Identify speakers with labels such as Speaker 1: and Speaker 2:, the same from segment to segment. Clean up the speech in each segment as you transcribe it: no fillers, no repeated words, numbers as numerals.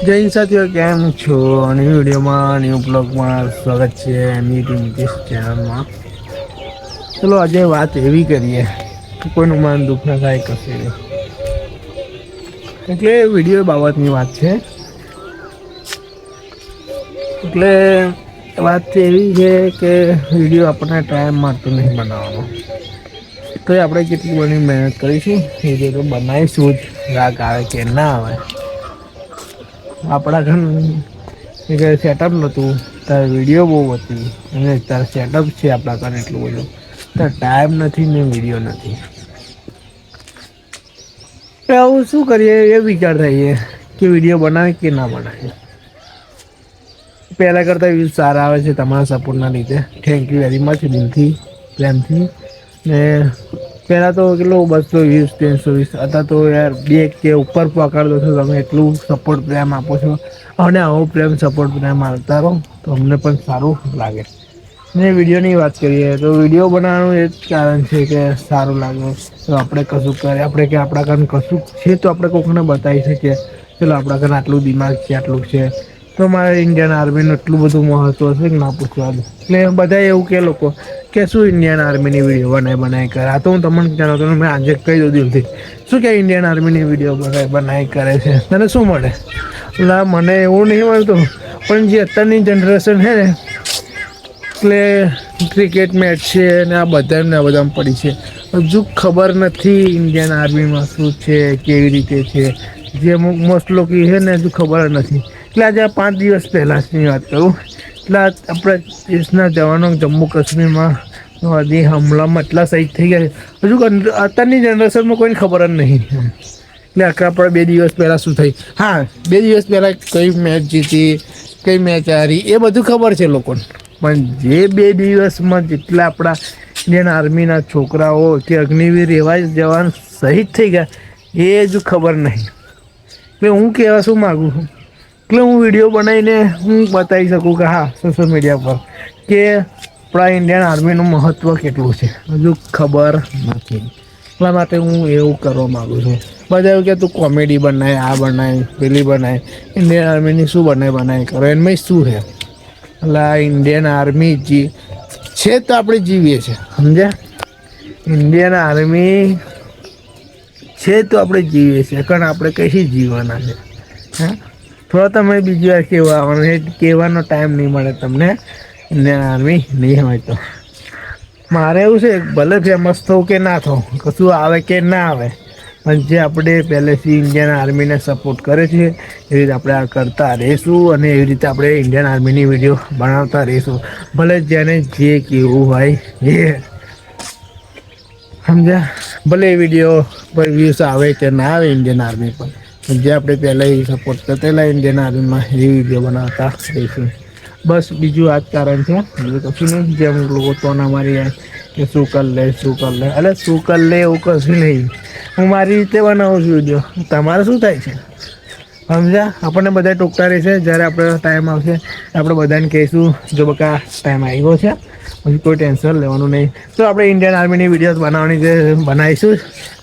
Speaker 1: જય સાથીઓ કેમ છો? ન્યુ વિડીયોમાં ન્યુ બ્લોગમાં સ્વાગત છે નીતિશ ચેનલમાં. ચલો આજે વાત એવી કરીએ કે કોઈનું મન દુઃખ ના થાય કશે. એટલે વિડિયો બાબતની વાત છે. એટલે વાત એવી છે કે વિડીયો આપણને ટાઈમ મળતો નહીં બનાવવાનો. તો આપણે કેટલી બધી મહેનત કરીશું એ તો બનાવીશું જ રાગ આવે કે ના આવે. આપણા ઘર સેટઅપ નતું. તારે વિડીયો બહુ હતી અને તારે સેટઅપ છે આપણા ઘરે એટલું બધું. તો ટાઈમ નથી ને વિડીયો નથી. આવું શું કરીએ એ વિચાર થાય છે કે વિડીયો બનાવે કે ના બનાવે. પહેલા કરતા વ્યૂઝ સારા આવે છે તમારા સપોર્ટના લીધે થેન્ક યુ વેરી મચ દિલથી. પ્રેમથી ને પેલા તો કેટલો 200 20 320 હતા તો યાર બે કે ઉપર પકડ દો છો તમે એટલું સપોર્ટ પ્રેમ આપો છો અને આવો પ્રેમ સપોર્ટ પ્રેમ આલતા રહો તો અમને પણ સારું લાગે. ને વિડીયોની વાત કરીએ તો વિડીયો બનાવવાનું એ જ કારણ છે કે સારું લાગે. તો આપણે કશું કરે આપણે કે આપણા કામ કશું છે તો આપણે કોકને બતાવી શકીએ. ચલો આપડા ઘરે આટલું દિમાગ છે આટલું છે તો મારે ઇન્ડિયન આર્મીનું એટલું બધું મહત્વ છે કે ના પૂછવા દે એટલે બધા એવું કે લોકો કે શું ઇન્ડિયન આર્મીની વિડીયો બનાવી કરે આ તો હું તમને જણાવતો મેં આજે કહી દઉં દિલથી શું કે ઇન્ડિયન આર્મીની વિડીયો બનાઈ કરે છે તને શું મળે? એટલે મને એવું નહીં મળતું પણ જે અત્યારની જનરેશન હે ને એટલે ક્રિકેટ મેચ છે અને આ બધામાં પડી છે. હજુ ખબર નથી ઇન્ડિયન આર્મીમાં શું છે કેવી રીતે છે. જે અમુક મોસ્ટ લોકો છે ને હજુ ખબર જ નથી એટલે આજે 5 દિવસ પહેલાંની વાત કરું એટલે આપણા દેશના જવાનો જમ્મુ કાશ્મીરમાં હમલામાં એટલા શહીદ થઈ ગયા હજુ અત્યારની જનરેશનમાં કોઈને ખબર જ નહીં. એટલે આખા પણ 2 દિવસ પહેલા શું થઈ હા 2 દિવસ પહેલા કઈ મેચ જીતી કઈ મેચ હારી એ બધું ખબર છે લોકોને પણ જે 2 દિવસમાં જેટલા આપણા ઇન્ડિયન આર્મીના છોકરાઓ કે અગ્નિવીર એવા જવાન શહીદ થઈ ગયા એ હજુ ખબર નહીં એટલે હું કહેવા શું માગુ છું એટલે હું વિડીયો બનાવીને હું બતાવી શકું કે હા સોશિયલ મીડિયા પર કે આપણા ઇન્ડિયન આર્મીનું મહત્ત્વ કેટલું છે હજુ ખબર નથી. એટલા માટે હું એવું કરવા માગુ છું. બધા એવું કે તું કોમેડી બનાય આ બનાય પેલી બનાય ઇન્ડિયન આર્મીની શું બનાય કરો એમાં શું છે એટલે આ ઇન્ડિયન આર્મી છે તો આપણે જીવીએ છીએ સમજ્યા. ઇન્ડિયન આર્મી છે તો આપણે જીવીએ છીએ કારણ આપણે કઈથી જીવવાના છે હા. થોડા તમે બીજી વાર કહેવાનો ટાઈમ નહીં મળે તમને ઇન્ડિયન આર્મી નહીં હોય તો. મારે એવું છે ભલે ફેમસ થવું કે ના થવું કશું આવે કે ના આવે પણ જે આપણે પહેલેથી ઇન્ડિયન આર્મીને સપોર્ટ કરે છે એવી રીતે આપણે આ કરતા રહીશું અને એવી રીતે આપણે ઇન્ડિયન આર્મીની વિડીયો બનાવતા રહીશું. ભલે જેને જે કેવું હોય એ સમજ્યા ભલે એ વિડીયો પર વ્યૂઝ આવે કે ના આવે ઇન્ડિયન આર્મી પર જે આપણે પહેલા સપોર્ટ કરતા ઇન્ડિયન આર્મીમાં એ વિડીયો બનાવતા રહીશું. બસ બીજું આ જ કારણ છે બીજું કશું નહીં જેમ લોકો તોના મારી કે શું કર લે અરે શું કર લે એવું કશું નહીં. હું મારી રીતે બનાવું છું વિડીયો તમારે શું થાય છે સમજ્યા. આપણને બધા ટોકતા રહેશે જ્યારે આપણે ટાઈમ આવશે આપણે બધાને કહીશું જો બકા ટાઈમ આવ્યો છે પછી કોઈ ટેન્શન લેવાનું નહીં તો આપણે ઇન્ડિયન આર્મીની વિડીયો બનાવવાની છે બનાવીશું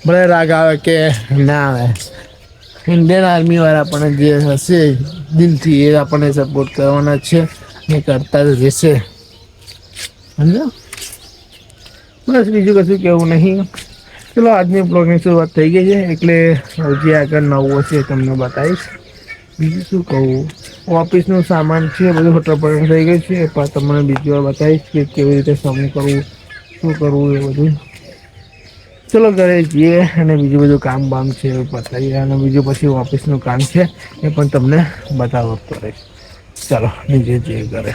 Speaker 1: ભલે રાગ આવે કે ના આવે. ઇન્ડિયન આર્મી વાળા પણ જે હશે દિલથી એ આપણને સપોર્ટ કરવાના છે ને કરતા જ રહેશે સમજ્યા. બસ બીજું કશું કેવું નહીં. ચલો આજની બ્લોગની શરૂઆત થઈ ગઈ છે એટલે જે આગળ નવું હશે તમને બતાવીશ. બીજું શું કહું ઓફિસનું સામાન છે બધું ફટાફટ થઈ ગયું છે પણ તમને બીજી વાર બતાવીશ કે કેવી રીતે સમૂહ કરવું શું કરવું એ બધું. ચલો ઘરે જઈએ અને બીજું બધું કામ બામ છે એ પતાવીએ અને બીજું પછી ઓફિસનું કામ છે એ પણ તમને બતાવતો રહીશ. ચાલો નીચે જઈએ ઘરે.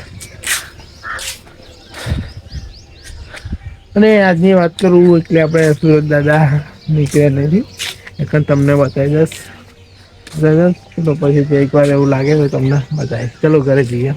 Speaker 1: અને આજની વાત કરું એટલે આપણે સુરત દાદા નીકળ્યા નથી એટલે તમને બતાવી દઈશ. તો પછી એક વાર એવું લાગે તો તમને બતાવીશ ચલો ઘરે જઈએ.